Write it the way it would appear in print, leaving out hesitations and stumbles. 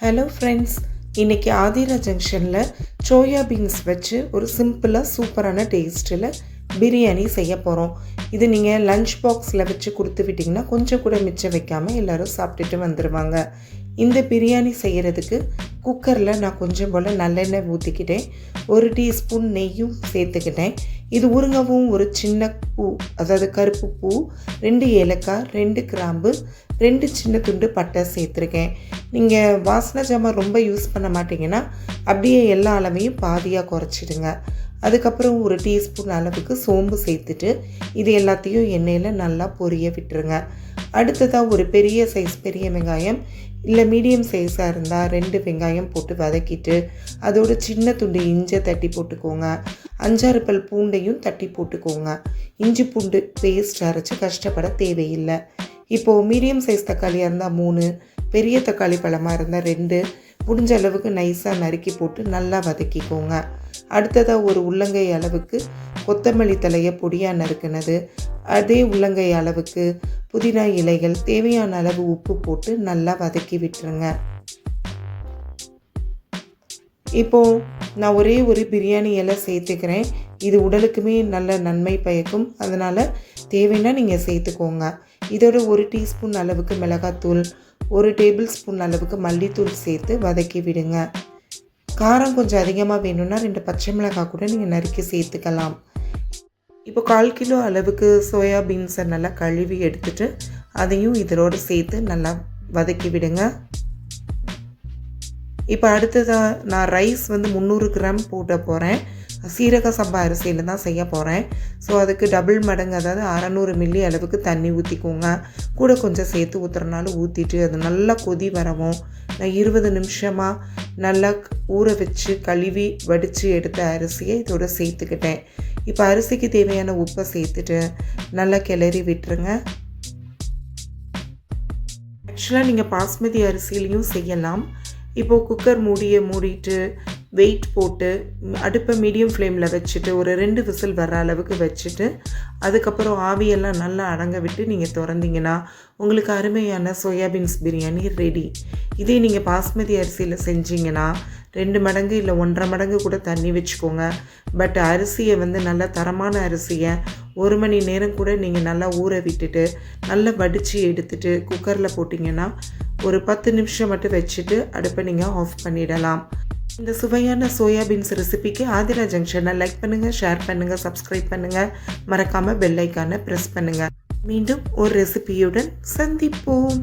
Hello friends, இன்றைக்கி ஆதிரா ஜங்ஷனில் soya beans வச்சு ஒரு சிம்பிளாக சூப்பரான டேஸ்ட்டில் பிரியாணி செய்ய போகிறோம். இது நீங்கள் லஞ்ச் பாக்ஸில் வச்சு கொடுத்து விட்டிங்கன்னா கொஞ்சம் கூட மிச்சம் வைக்காமல் எல்லோரும் சாப்பிட்டுட்டு வந்துடுவாங்க. இந்த பிரியாணி செய்கிறதுக்கு குக்கரில் நான் கொஞ்சம் போல் நல்லெண்ணெய் ஊற்றிக்கிட்டேன், 1 டீஸ்பூன் நெய்யும் சேர்த்துக்கிட்டேன். இது உருங்கவும் ஒரு சின்ன பூ, அதாவது கருப்பு பூ, 2 ஏலக்காய், 2 கிராம்பு, 2 சின்ன துண்டு பட்டை சேர்த்துருக்கேன். நீங்கள் வாசனை ஜாமான் ரொம்ப யூஸ் பண்ண மாட்டிங்கன்னா அப்படியே எல்லா அளவையும் பாதியாக குறைச்சிடுங்க. அதுக்கப்புறம் 1 டீஸ்பூன் அளவுக்கு சோம்பு சேர்த்துட்டு இது எல்லாத்தையும் எண்ணெயில் நல்லா பொரிய விட்டுருங்க. அடுத்ததாக ஒரு பெரிய சைஸ் பெரிய வெங்காயம் இல்லை மீடியம் சைஸாக இருந்தால் 2 வெங்காயம் போட்டு வதக்கிட்டு அதோட சின்ன துண்டு இஞ்சி தட்டி போட்டுக்கோங்க. 5-6 பல் பூண்டையும் தட்டி போட்டுக்கோங்க. இஞ்சி பூண்டு பேஸ்ட் அரைச்சி கஷ்டப்பட தேவையில்லை. இப்போது மீடியம் சைஸ் தக்காளியாக இருந்தால் 3, பெரிய தக்காளி பழமாக இருந்தால் 2, முடிஞ்ச அளவுக்கு நைஸாக நறுக்கி போட்டு நல்லா வதக்கிக்கோங்க. அடுத்ததாக ஒரு உள்ளங்கை அளவுக்கு கொத்தமல்லி தலையை பொடியாக நறுக்குனது, அதே உள்ளங்கை அளவுக்கு புதினா இலைகள், தேவையான அளவு உப்பு போட்டு நல்லா வதக்கி விட்டுருங்க. இப்போது நான் ஒரே ஒரு பிரியாணி இலை சேர்த்துக்கிறேன். இது உடலுக்குமே நல்ல நன்மை பயக்கும், அதனால் தேவைன்னா நீங்கள் சேர்த்துக்கோங்க. இதோட 1 டீஸ்பூன் அளவுக்கு மிளகாத்தூள், 1 டேபிள் ஸ்பூன் அளவுக்கு மல்லித்தூள் சேர்த்து வதக்கி விடுங்க. காரம் கொஞ்சம் அதிகமாக வேணும்னா 2 பச்சை மிளகாய் கூட நீங்கள் நறுக்கி சேர்த்துக்கலாம். இப்போ 1/4 கிலோ அளவுக்கு சோயா பீன்ஸை நல்லா கழுவி எடுத்துட்டு அதையும் இதோடு சேர்த்து நல்லா வதக்கி விடுங்க. இப்போ அடுத்ததாக நான் ரைஸ் 300 கிராம் போட போகிறேன். சீரக சம்பா அரிசியில் தான் செய்ய போகிறேன். ஸோ அதுக்கு டபுள் மடங்கு, அதாவது 600 மில்லி அளவுக்கு தண்ணி ஊற்றிக்கோங்க. கூட கொஞ்சம் சேர்த்து ஊற்றுறனாலும் ஊற்றிட்டு அது நல்லா கொதி வரவும் நான் 20 நிமிஷமாக நல்லா ஊற வச்சு கழுவி வடித்து எடுத்த அரிசியை இதோட சேர்த்துக்கிட்டேன். இப்போ அரிசிக்கு தேவையான உப்பை சேர்த்துட்டு நல்லா கிளறி விட்டுருங்க. ஆக்சுவலாக நீங்கள் பாஸ்மதி அரிசியிலையும் செய்யலாம். இப்போது குக்கர் மூடிட்டு வெயிட் போட்டு அடுப்பை மீடியம் ஃப்ளேமில் வச்சுட்டு ஒரு 2 விசில் வர்ற அளவுக்கு வச்சுட்டு அதுக்கப்புறம் ஆவியெல்லாம் நல்லா அடங்க விட்டு நீங்கள் திறந்தீங்கன்னா உங்களுக்கு அருமையான சோயாபீன்ஸ் பிரியாணி ரெடி. இதே நீங்கள் பாஸ்மதி அரிசியில் செஞ்சிங்கன்னா 2 மடங்கு இல்லை 1.5 மடங்கு கூட தண்ணி வச்சுக்கோங்க. பட் அரிசியை நல்லா தரமான அரிசியை 1 மணி நேரம் கூட நீங்கள் நல்லா ஊற விட்டுட்டு நல்லா வடித்து எடுத்துகிட்டு குக்கரில் போட்டிங்கன்னா ஒரு 10 நிமிஷம் மட்டும் வச்சுட்டு அடுப்பை நீங்கள் ஆஃப் பண்ணிடலாம். இந்த சுவையான சோயாபீன்ஸ் ரெசிபிக்கு ஆதிரா ஜங்ஷனை லைக் பண்ணுங்கள், ஷேர் பண்ணுங்கள், சப்ஸ்கிரைப் பண்ணுங்கள், மறக்காமல் பெல் ஐக்கானை ப்ரெஸ் பண்ணுங்கள். மீண்டும் ஒரு ரெசிபியுடன் சந்திப்போம்.